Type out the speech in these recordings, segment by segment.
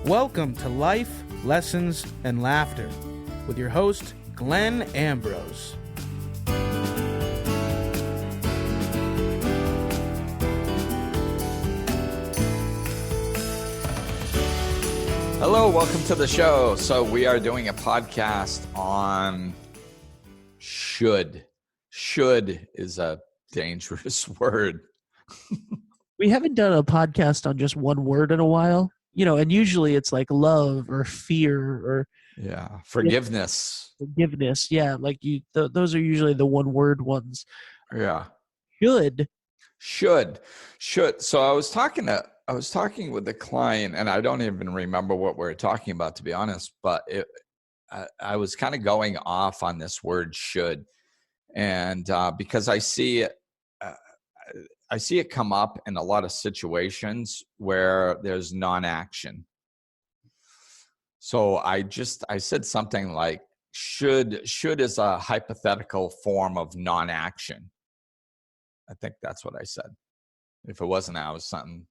Welcome to Life, Lessons, and Laughter with your host, Glenn Ambrose. Hello, welcome to the show. So we are doing a podcast on should. Should is a dangerous word. We haven't done a podcast on just one word in a while, and usually it's like love or fear or Forgiveness. forgiveness. Yeah, like those are usually the one word ones. Yeah. Should. So I was talking with the client, and I don't even remember what we were talking about, to be honest, but I was kind of going off on this word should. And because I see it come up in a lot of situations where there's non-action. So I said something like should is a hypothetical form of non-action. I think that's what I said. If it wasn't, I was something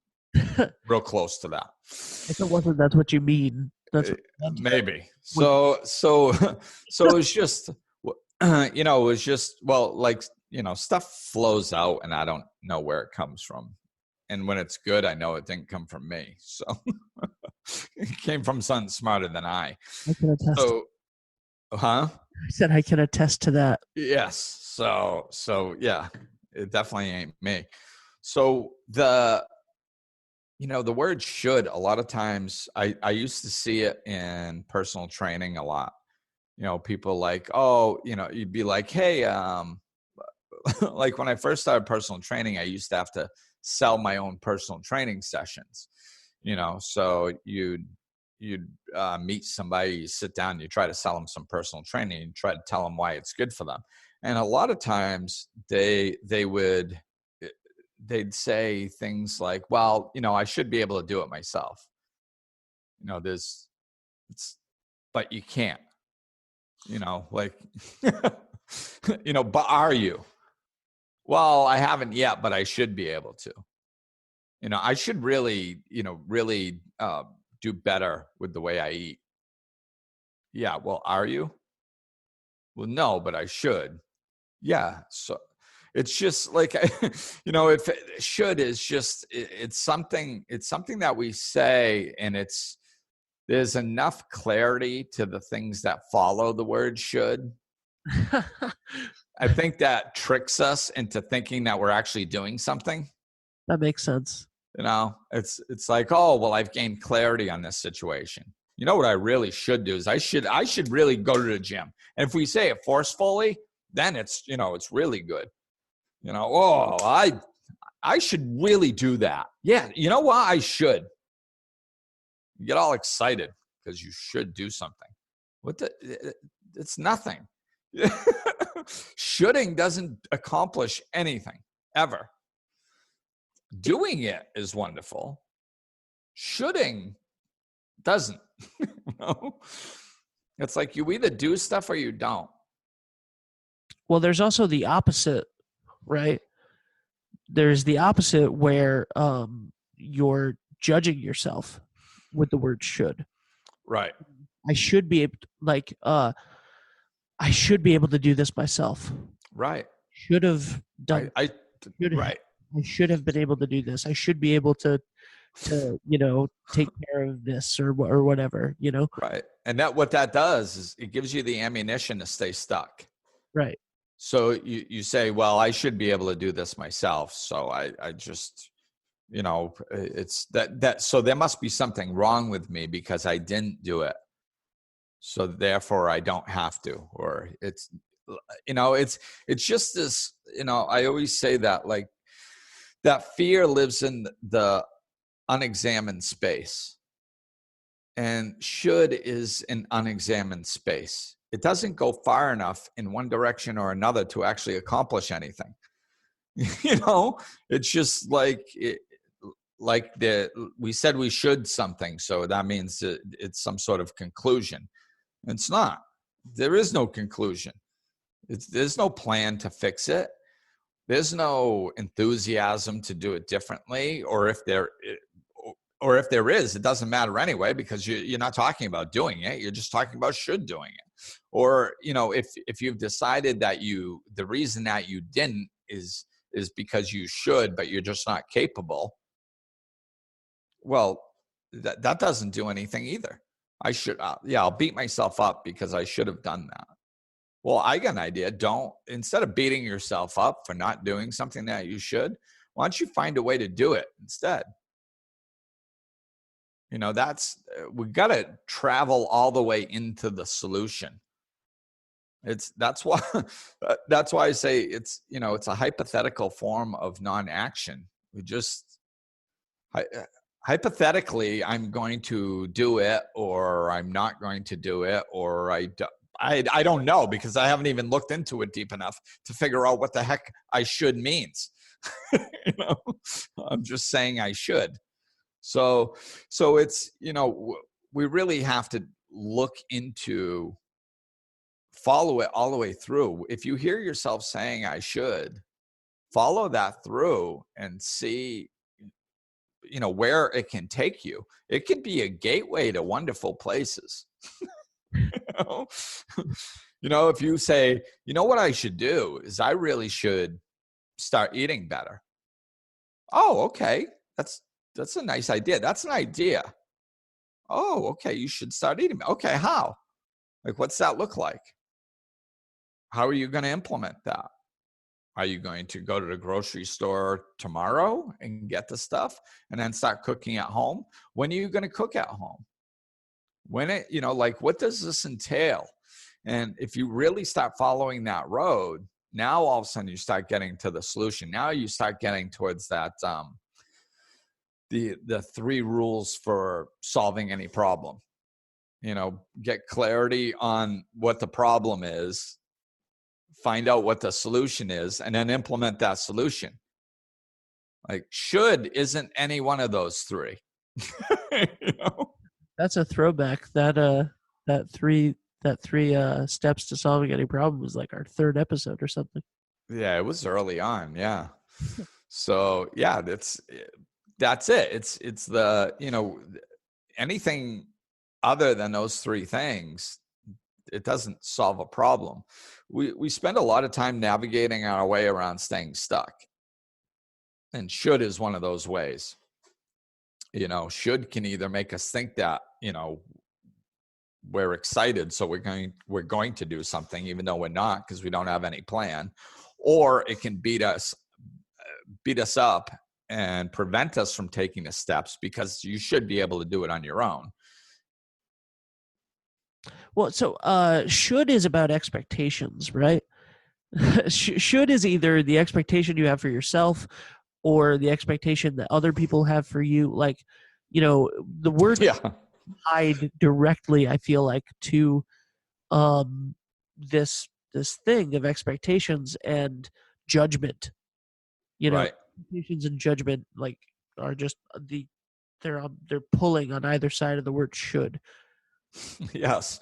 real close to that. If it wasn't, that's what you mean. That's maybe. So it's just, it was just, stuff flows out and I don't know where it comes from. And when it's good, I know it didn't come from me. So it came from something smarter than I. I can attest. I said I can attest to that. Yes. So yeah, it definitely ain't me. So the word should, a lot of times I used to see it in personal training a lot. People like, you'd be like, hey, like when I first started personal training, I used to have to sell my own personal training sessions, so you'd meet somebody, you sit down, you try to sell them some personal training, and try to tell them why it's good for them. And a lot of times they'd say things like, well, I should be able to do it myself. But you can't, but are you? Well, I haven't yet, but I should be able to. I should really do better with the way I eat. Yeah, well, are you? Well, no, but I should. Yeah, so it's just like, if it should is just, it's something that we say, and there's enough clarity to the things that follow the word should. I think that tricks us into thinking that we're actually doing something. That makes sense. It's like, oh, well, I've gained clarity on this situation. What I really should do is I should really go to the gym. And if we say it forcefully, then it's really good. I should really do that. Yeah. You know what? I should. You get all excited because you should do something. It's nothing. Shoulding doesn't accomplish anything ever. Doing it is wonderful. Shoulding doesn't. It's like you either do stuff or you don't. Well, there's also the opposite, right? There's the opposite where you're judging yourself with the word should. Right. I should be able to, I should be able to do this myself. Right. Should have done. Right. I should have been able to do this. I should be able to take care of this or whatever. Right. And what that does is it gives you the ammunition to stay stuck. Right. So you say, well, I should be able to do this myself. So I just, it's that. So there must be something wrong with me because I didn't do it. So therefore I don't have to, or it's just this, I always say that, like, that fear lives in the unexamined space, and should is an unexamined space. It doesn't go far enough in one direction or another to actually accomplish anything. It's just like, we said we should something. So that means it's some sort of conclusion. It's not. There is no conclusion. There's no plan to fix it. There's no enthusiasm to do it differently, or or if there is, it doesn't matter anyway, because you're not talking about doing it. You're just talking about should doing it. Or, if you've decided that the reason that you didn't is because you should, but you're just not capable. Well, that doesn't do anything either. I'll beat myself up because I should have done that. Well, I got an idea. Instead of beating yourself up for not doing something that you should, why don't you find a way to do it instead? We got to travel all the way into the solution. That's why I say it's a hypothetical form of non-action. Hypothetically, I'm going to do it, or I'm not going to do it, or I don't know, because I haven't even looked into it deep enough to figure out what the heck I should means. I'm just saying I should. So it's, we really have to look into, follow it all the way through. If you hear yourself saying I should, follow that through and see, where it can take you. It could be a gateway to wonderful places. If you say, what I should do is I really should start eating better. Oh, okay. That's a nice idea. That's an idea. Oh, okay. You should start eating. Okay. How? Like, what's that look like? How are you going to implement that? Are you going to go to the grocery store tomorrow and get the stuff and then start cooking at home? When are you going to cook at home? What does this entail? And if you really start following that road, now all of a sudden you start getting to the solution. Now you start getting towards that, the 3 rules for solving any problem. Get clarity on what the problem is, find out what the solution is, and then implement that solution. Like, should isn't any one of those 3. That's a throwback. That three steps to solving any problem was like our 3rd episode or something. Yeah, it was early on. Yeah. So yeah, that's it. It's the, anything other than those 3 things, it doesn't solve a problem. We spend a lot of time navigating our way around staying stuck. And should is one of those ways. Should can either make us think that, we're excited, so we're going to do something even though we're not, because we don't have any plan, or it can beat us up and prevent us from taking the steps because you should be able to do it on your own. Well, so should is about expectations, right? Should is either the expectation you have for yourself or the expectation that other people have for you. Like, the word tied directly, I feel like, to this thing of expectations and judgment. Right. Expectations and judgment are just they're pulling on either side of the word should. Yes.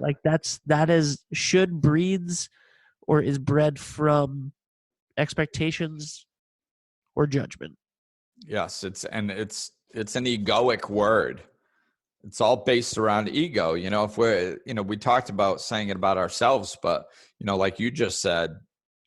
Like that is should breeds or is bred from expectations or judgment. Yes, it's an egoic word. It's all based around ego. If we're, we talked about saying it about ourselves, but, like you just said,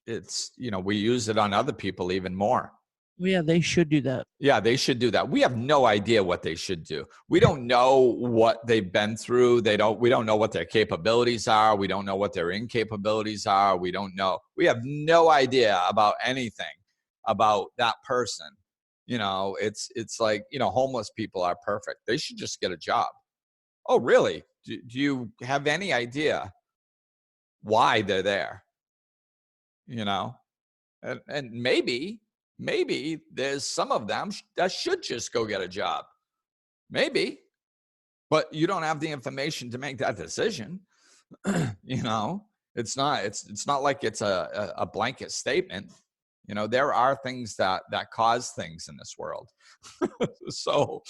it's, we use it on other people even more. Yeah, they should do that. Yeah, they should do that. We have no idea what they should do. We don't know what they've been through. We don't know what their capabilities are. We don't know what their incapabilities are. We don't know. We have no idea about anything about that person. It's like, homeless people are perfect. They should just get a job. Oh, really? Do you have any idea why they're there? And maybe there's some of them that should just go get a job. Maybe, but you don't have the information to make that decision. It's not like it's a blanket statement. There are things that cause things in this world. So,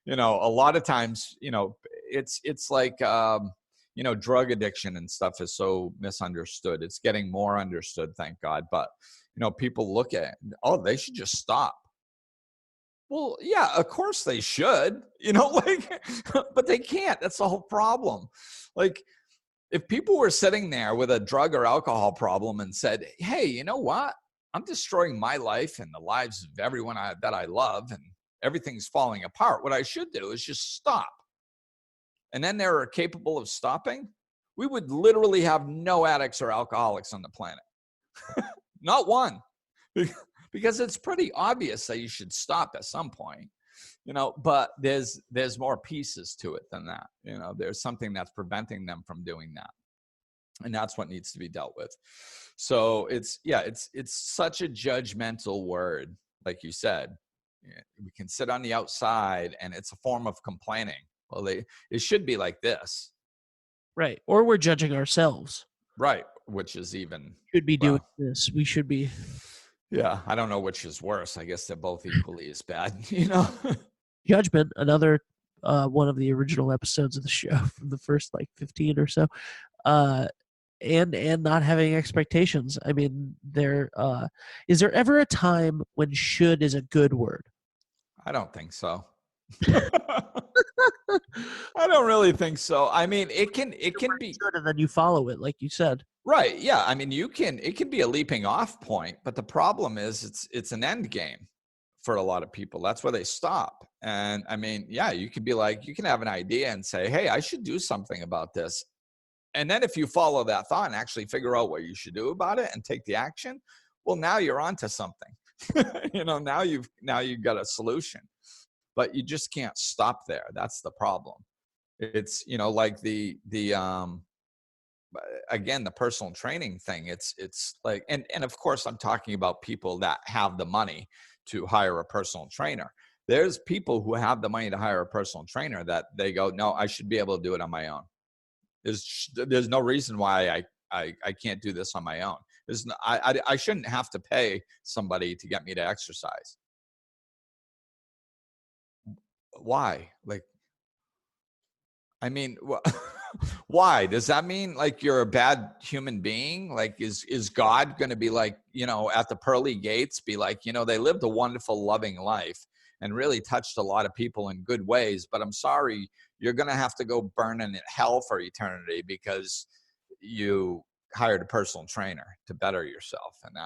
a lot of times, it's like, drug addiction and stuff is so misunderstood. It's getting more understood, thank God. But, people look at it, oh, they should just stop. Well, yeah, of course they should, like, but they can't. That's the whole problem. Like, if people were sitting there with a drug or alcohol problem and said, hey, you know what? I'm destroying my life and the lives of everyone that I love, and everything's falling apart. What I should do is just stop. And then they're capable of stopping. We would literally have no addicts or alcoholics on the planet. Not one. Because it's pretty obvious that you should stop at some point, but there's more pieces to it than that. There's something that's preventing them from doing that. And that's what needs to be dealt with. So it's such a judgmental word. Like you said, we can sit on the outside and it's a form of complaining. Well, it should be like this. Right. Or we're judging ourselves. Right. Which is even. Should be doing this. We should be. Yeah. I don't know which is worse. I guess they're both equally as bad, Judgment, another one of the original episodes of the show from the first 15 or so. And not having expectations. I mean, is there ever a time when should is a good word? I don't think so. I don't really think so. I mean, it can be should, and then you follow it, like you said. Right. Yeah. I mean, it can be a leaping off point, but the problem is it's an end game for a lot of people. That's where they stop. And I mean, yeah, you can have an idea and say, hey, I should do something about this. And then if you follow that thought and actually figure out what you should do about it and take the action, well, now you're onto something. Now you've got a solution. But you just can't stop there. That's the problem. It's, like again, the personal training thing. It's like, and of course I'm talking about people that have the money to hire a personal trainer. There's people who have the money to hire a personal trainer that they go, no, I should be able to do it on my own. There's no reason why I can't do this on my own. I shouldn't have to pay somebody to get me to exercise. Why? Why? Does that mean you're a bad human being? Is God going to be at the pearly gates, be they lived a wonderful, loving life and really touched a lot of people in good ways, but I'm sorry, you're going to have to go burn in hell for eternity because you hired a personal trainer to better yourself. And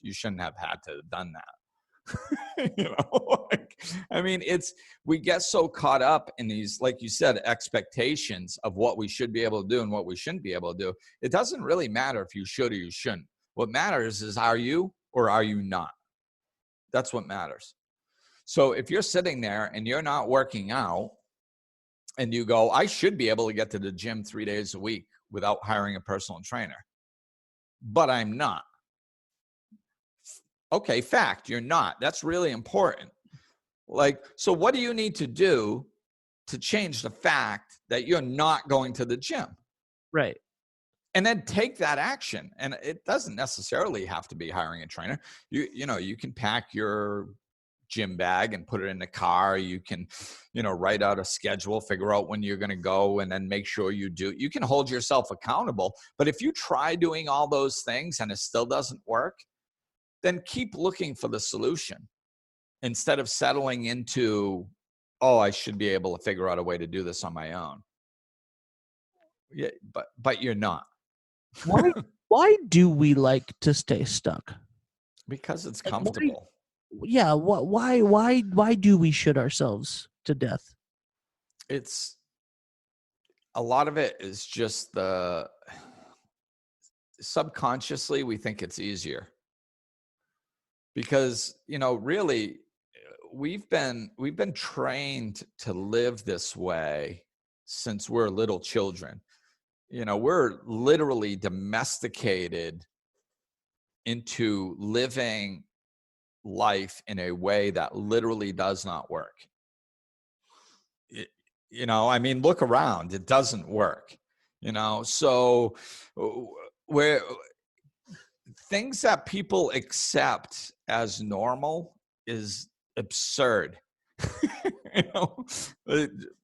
you shouldn't have had to have done that. We get so caught up in these, like you said, expectations of what we should be able to do and what we shouldn't be able to do. It doesn't really matter if you should or you shouldn't. What matters is, are you or are you not? That's what matters. So if you're sitting there and you're not working out and you go, I should be able to get to the gym 3 days a week without hiring a personal trainer, but I'm not. Okay, fact, you're not. That's really important. So what do you need to do to change the fact that you're not going to the gym? Right. And then take that action. And it doesn't necessarily have to be hiring a trainer. You can pack your gym bag and put it in the car. You can, write out a schedule, figure out when you're going to go, and then make sure you do. You can hold yourself accountable. But if you try doing all those things and it still doesn't work, then keep looking for the solution instead of settling into, oh, I should be able to figure out a way to do this on my own. Yeah, but you're not. Why do we like to stay stuck? Because it's comfortable. Why do we should ourselves to death? It's a lot of it is just subconsciously we think it's easier. Because, really, we've been trained to live this way since we're little children. We're literally domesticated into living life in a way that literally does not work. Look around, it doesn't work. So we're things that people accept as normal is absurd.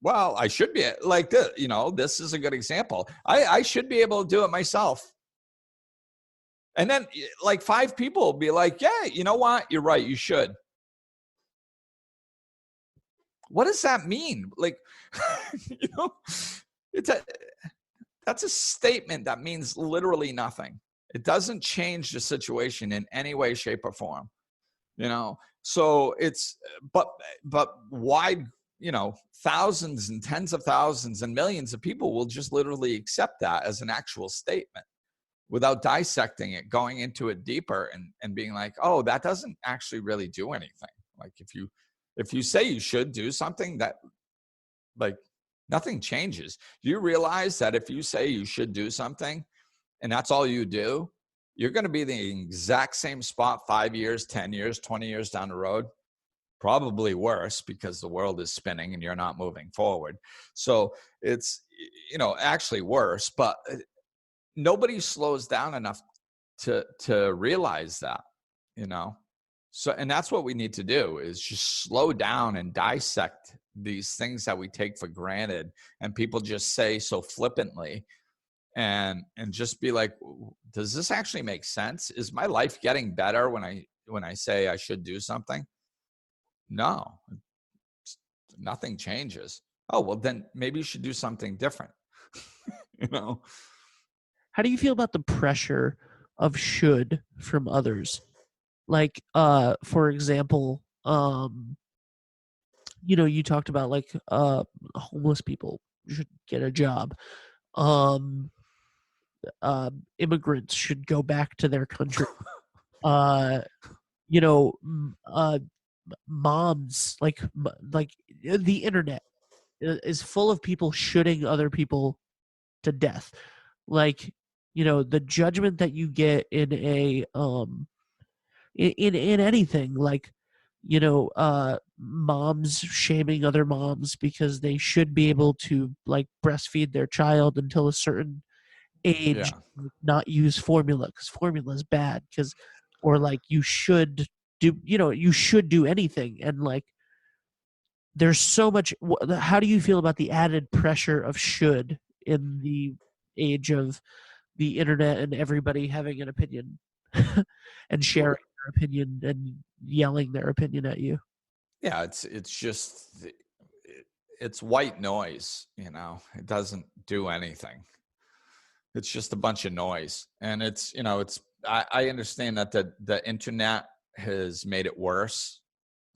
Well, I should be like this. This is a good example. I should be able to do it myself. And then 5 people will be like, yeah, you know what? You're right. You should. What does that mean? Like, it's that's a statement that means literally nothing. It doesn't change the situation in any way, shape, or form. So it's, but why, thousands and tens of thousands and millions of people will just literally accept that as an actual statement without dissecting it, going into it deeper and being like, oh, that doesn't actually really do anything. Like if you say you should do something, that, like, nothing changes. Do you realize that if you say you should do something and that's all you do, you're going to be in the exact same spot 5 years, 10 years, 20 years down the road? Probably worse, because the world is spinning and you're not moving forward. So it's, actually worse, but nobody slows down enough to realize that, So, and that's what we need to do, is just slow down and dissect these things that we take for granted and people just say so flippantly, and just be like, does this actually make sense? Is my life getting better when I say I should do something? No, nothing changes. Oh, well, then maybe you should do something different. How do you feel about the pressure of should from others? Like, for example, you talked about like homeless people should get a job. Immigrants should go back to their country. You know, moms, like the internet is full of people shooting other people to death. Like, the judgment that you get in a in anything, like, moms shaming other moms because they should be able to like breastfeed their child until a certain age, Yeah. not use formula because formula is bad, or like you should do anything, and like there's so much. How do you feel about the added pressure of should in the age of the internet and everybody having an opinion and sharing their opinion and yelling their opinion at you? Yeah, it's just, it's white noise. It doesn't do anything. It's just a bunch of noise. And it's, I understand that the internet has made it worse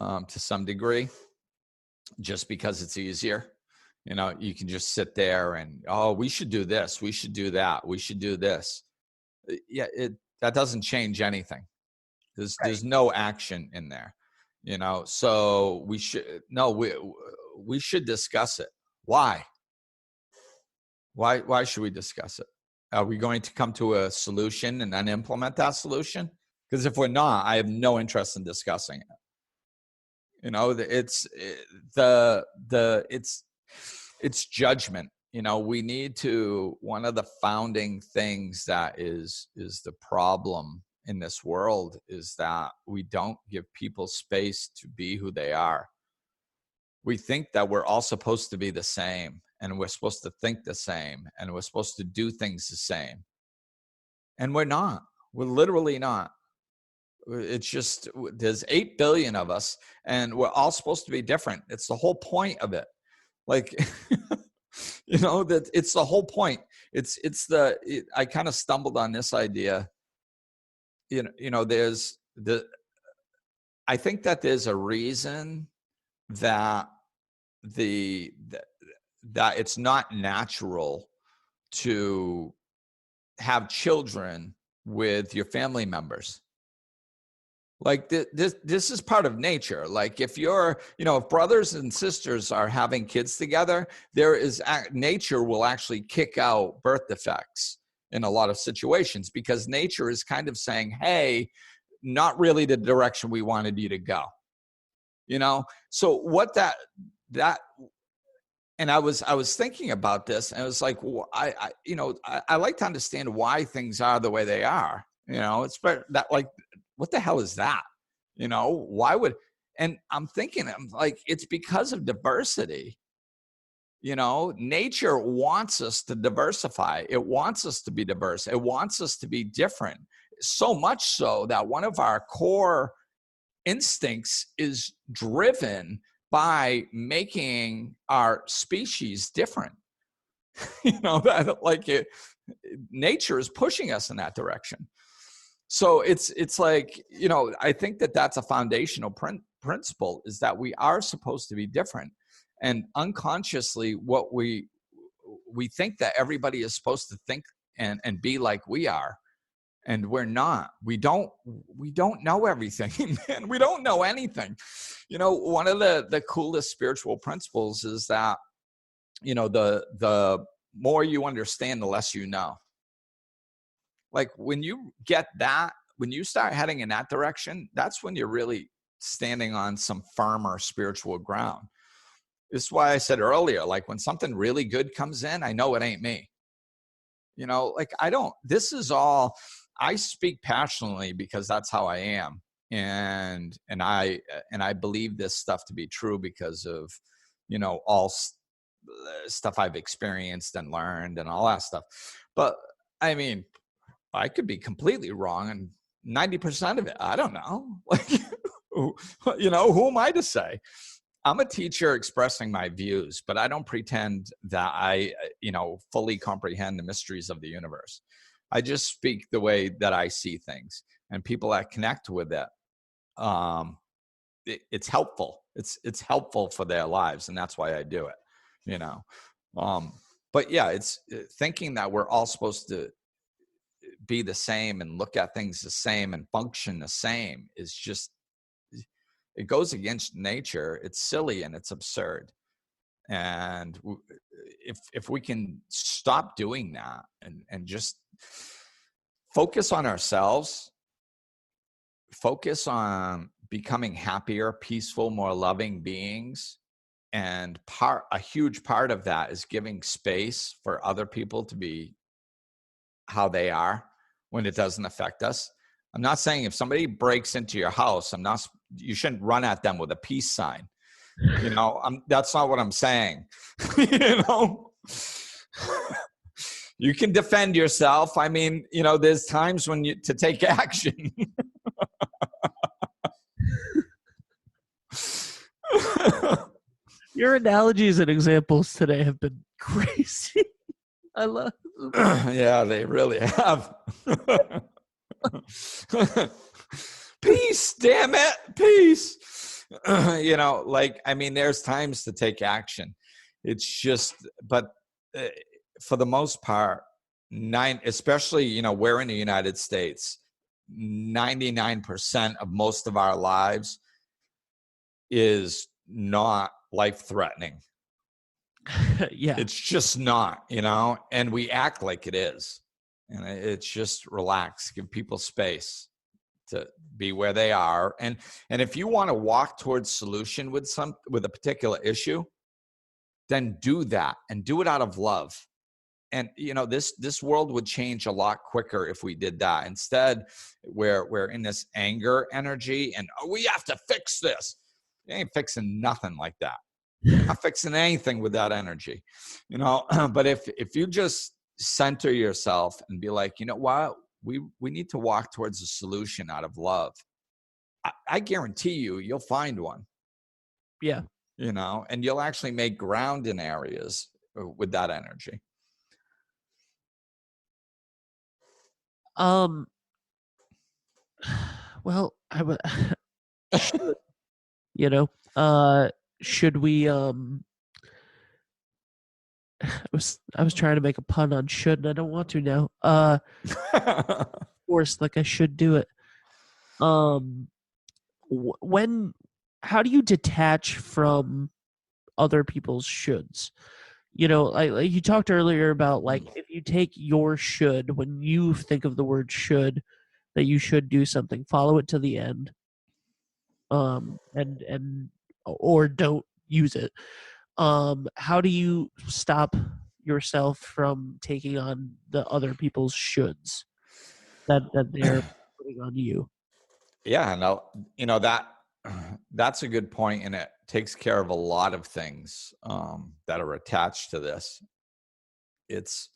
to some degree, just because it's easier. You can just sit there and, oh, we should do this, we should do that, we should do this. Yeah, that doesn't change anything. There's no action in there. So we should discuss it. Why should we discuss it? Are we going to come to a solution and then implement that solution? Because if we're not, I have no interest in discussing it. It's judgment. We need to, one of the founding things that is the problem in this world is that we don't give people space to be who they are. We think that we're all supposed to be the same, and we're supposed to think the same, and we're supposed to do things the same. And we're not. We're literally not. It's just, there's 8 billion of us, and we're all supposed to be different. It's the whole point of it. Like, that it's the whole point. I kind of stumbled on this idea. I think that there's a reason that that it's not natural to have children with your family members. Like this is part of nature. Like if if brothers and sisters are having kids together, nature will actually kick out birth defects in a lot of situations, because nature is kind of saying, hey, not really the direction we wanted you to go. So what that, and I was thinking about this, and I was like, well, I like to understand why things are the way they are. It's that, like, what the hell is that? Why would, and I'm thinking, I'm like, it's because of diversity. Nature wants us to diversify. It wants us to be diverse. It wants us to be different. So much so that one of our core instincts is driven by making our species different. That like nature is pushing us in that direction. So it's like, I think that's a foundational principle, is that we are supposed to be different. And unconsciously, what we think that everybody is supposed to think and be like we are, and we're not. We don't know everything, man. We don't know anything. One of the coolest spiritual principles is that, the more you understand, the less you know. Like when you get that, when you start heading in that direction, that's when you're really standing on some firmer spiritual ground. This is why I said earlier, like when something really good comes in, I know it ain't me. Like I speak passionately because that's how I am. And I believe this stuff to be true because of, all stuff I've experienced and learned and all that stuff. But I mean, I could be completely wrong, and 90% of it, I don't know. Like, who am I to say? I'm a teacher expressing my views, but I don't pretend that I, fully comprehend the mysteries of the universe. I just speak the way that I see things, and people that connect with it, it's helpful. It's helpful for their lives, and that's why I do it. But yeah, it's thinking that we're all supposed to be the same and look at things the same and function the same is just, it goes against nature. It's silly and it's absurd. And if we can stop doing that and just focus on ourselves, focus on becoming happier, peaceful, more loving beings. And a huge part of that is giving space for other people to be how they are when it doesn't affect us. I'm not saying if somebody breaks into your house, you shouldn't run at them with a peace sign. That's not what I'm saying. You can defend yourself. I mean, there's times when to take action. Your analogies and examples today have been crazy. I love them. Yeah, they really have. Peace, damn it, peace. There's times to take action. It's just, but for the most part, especially, we're in the United States, 99% of most of our lives is not life-threatening. Yeah. It's just not, and we act like it is. And it's just relax, give people space to be where they are. And if you want to walk towards solution with a particular issue, then do that and do it out of love. And, this world would change a lot quicker if we did that. Instead, we're in this anger energy and we have to fix this. You ain't fixing nothing like that. You're not fixing anything with that energy, but if you just center yourself and be like, what, we need to walk towards a solution out of love. I guarantee you'll find one. Yeah. And you'll actually make ground in areas with that energy. Well, I would, should we, I was trying to make a pun on should, and I don't want to now. Of course, like I should do it. How do you detach from other people's shoulds? Like you talked earlier about, like, if you take your should, when you think of the word should, that you should do something, follow it to the end, and or don't use it. How do you stop yourself from taking on the other people's shoulds that they're putting on you? Yeah, no, that's a good point, and it takes care of a lot of things that are attached to this. It's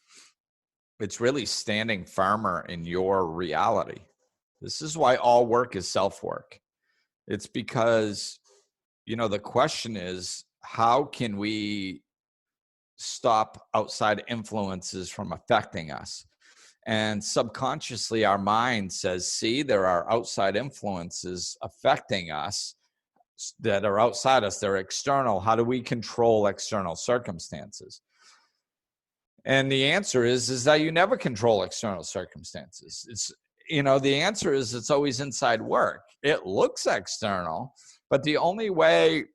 really standing firmer in your reality. This is why all work is self-work. It's because the question is, how can we stop outside influences from affecting us? And subconsciously, our mind says, see, there are outside influences affecting us that are outside us. They're external. How do we control external circumstances? And the answer is that you never control external circumstances. It's, the answer is it's always inside work. It looks external, but the only way,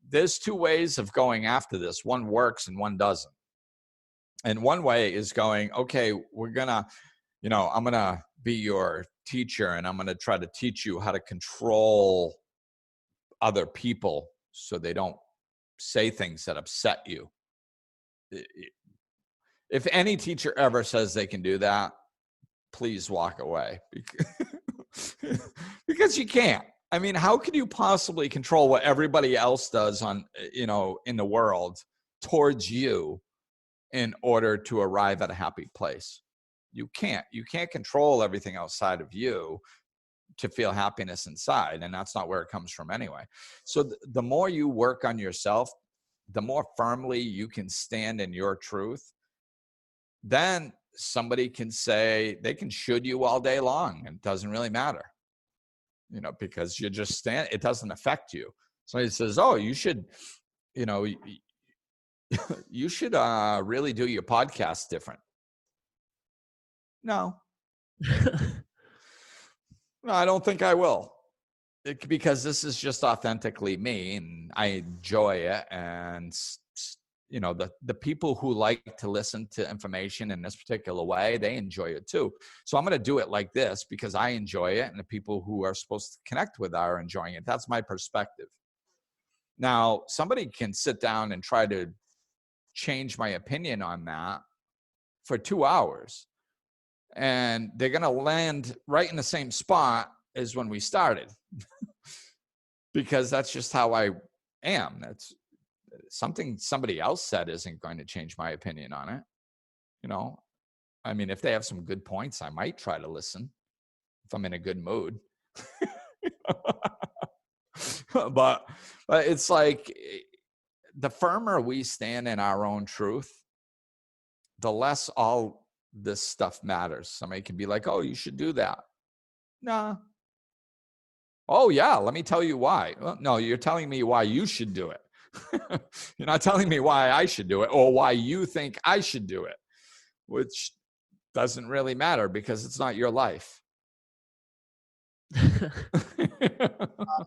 there's two ways of going after this. One works and one doesn't. And one way is going, okay, we're going to, I'm going to be your teacher and I'm going to try to teach you how to control other people so they don't say things that upset you. If any teacher ever says they can do that, please walk away because you can't. I mean, how can you possibly control what everybody else does on, in the world towards you in order to arrive at a happy place? You can't control everything outside of you to feel happiness inside. And that's not where it comes from anyway. So the more you work on yourself, the more firmly you can stand in your truth, then somebody can say, they can should you all day long and it doesn't really matter, because you just stand, it doesn't affect you. Somebody says, oh, you should, you should really do your podcast different. No, I don't think I will. Because this is just authentically me and I enjoy it. And, the people who like to listen to information in this particular way, they enjoy it too. So I'm going to do it like this because I enjoy it and the people who are supposed to connect with are enjoying it. That's my perspective. Now, somebody can sit down and try to change my opinion on that for 2 hours. And they're going to land right in the same spot as when we started. Because that's just how I am. That's something somebody else said isn't going to change my opinion on it. I mean, if they have some good points, I might try to listen if I'm in a good mood. But it's like the firmer we stand in our own truth, the less all this stuff matters. Somebody can be like, oh, you should do that. Nah. Oh, yeah, let me tell you why. Well, no, you're telling me why you should do it. You're not telling me why I should do it or why you think I should do it, which doesn't really matter because it's not your life.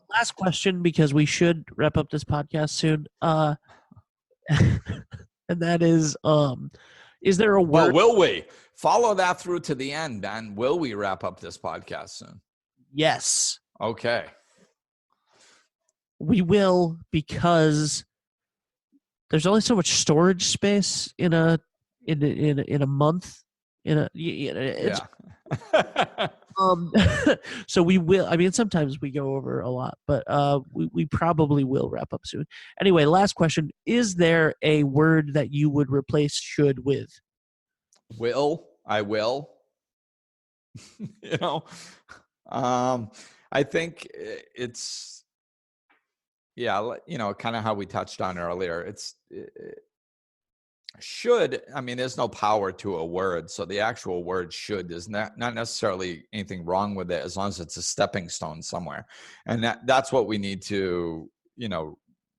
Last question, because we should wrap up this podcast soon. And that is there a word? Well, will we follow that through to the end, Ben? Will we wrap up this podcast soon? Yes. Okay. We will, because there's only so much storage space in a month. Yeah. So we will. I mean, sometimes we go over a lot, but we probably will wrap up soon. Anyway, last question: is there a word that you would replace should with? I will. I think it's, kind of how we touched on earlier. Should, I mean, there's no power to a word. So the actual word should is not necessarily anything wrong with it as long as it's a stepping stone somewhere. And that's what we need to,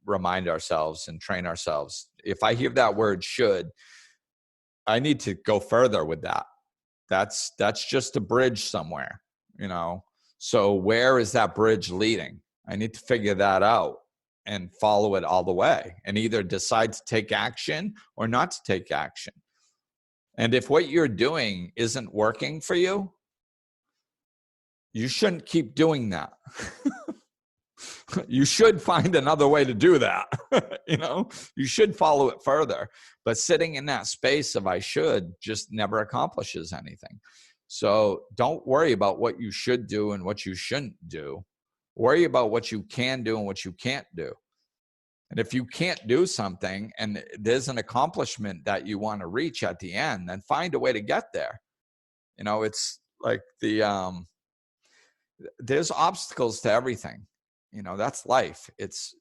remind ourselves and train ourselves. If I hear that word should, I need to go further with that. That's just a bridge somewhere, So where is that bridge leading? I need to figure that out and follow it all the way and either decide to take action or not to take action. And if what you're doing isn't working for you, you shouldn't keep doing that. You should find another way to do that. You should follow it further. But sitting in that space of I should just never accomplishes anything. So don't worry about what you should do and what you shouldn't do. Worry about what you can do and what you can't do. And if you can't do something and there's an accomplishment that you want to reach at the end, then find a way to get there. It's like there's obstacles to everything. that's life. It's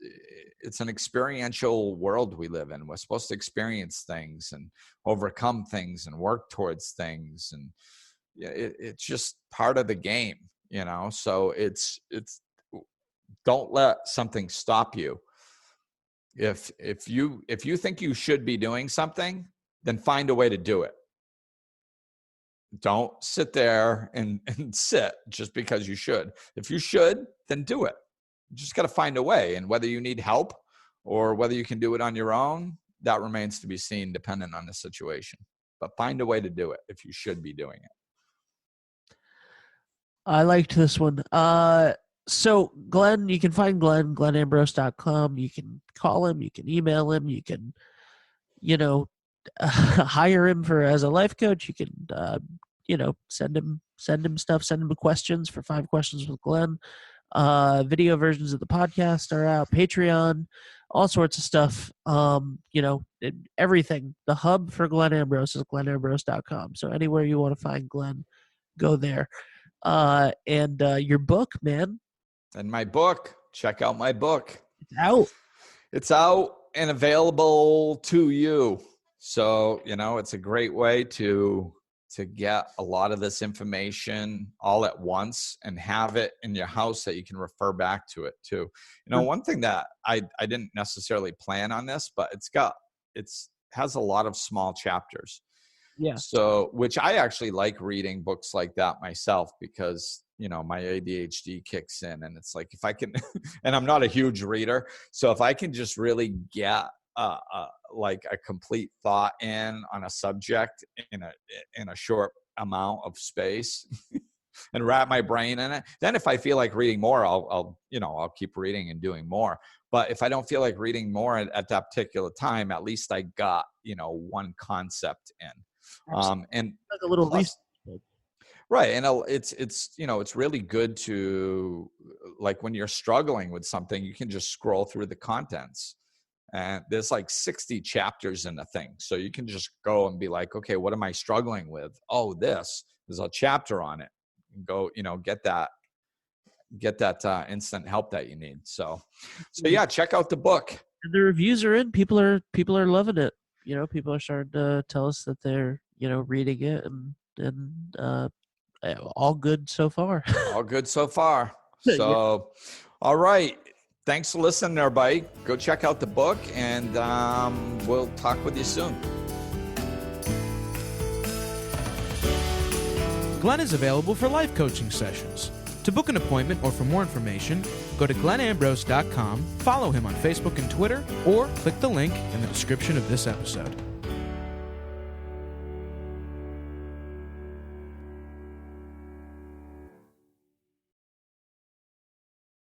an experiential world we live in. We're supposed to experience things and overcome things and work towards things. And it's just part of the game, so it's don't let something stop you. If you think you should be doing something, then find a way to do it. Don't sit there and sit just because you should. If you should, then do it. You just got to find a way. And whether you need help or whether you can do it on your own, that remains to be seen, dependent on the situation. But find a way to do it if you should be doing it. I liked this one. So Glenn, you can find Glenn, glennambrose.com. You can call him, you can email him, you can, hire him as a life coach. You can, send him stuff, send him questions for 5 questions with Glenn. Video versions of the podcast are out, Patreon, all sorts of stuff. Everything. The hub for Glenn Ambrose is glennambrose.com. So anywhere you want to find Glenn, go there. And your book, man. And my book, check out my book. It's out and available to you. So, it's a great way to get a lot of this information all at once and have it in your house that you can refer back to it too. One thing that I didn't necessarily plan on this, but it has a lot of small chapters. Yeah. So, which I actually like reading books like that myself, because my ADHD kicks in, and it's like, if I can, and I'm not a huge reader, so if I can just really get like a complete thought on a subject in a short amount of space and wrap my brain in it, then if I feel like reading more, I'll keep reading and doing more. But if I don't feel like reading more at that particular time, at least I got one concept in. And like a little research. Right. And it's really good to, like, when you're struggling with something, you can just scroll through the contents, and there's like 60 chapters in the thing. So you can just go and be like, okay, what am I struggling with? Oh, there's a chapter on it. Go, get that instant help that you need. So yeah, check out the book. And the reviews are in. People are loving it. People are starting to tell us that they're, reading it, and all good so far. All good so far. So, all right. Thanks for listening, everybody. Go check out the book, and we'll talk with you soon. Glenn is available for life coaching sessions. To book an appointment or for more information, go to glennambrose.com, follow him on Facebook and Twitter, or click the link in the description of this episode.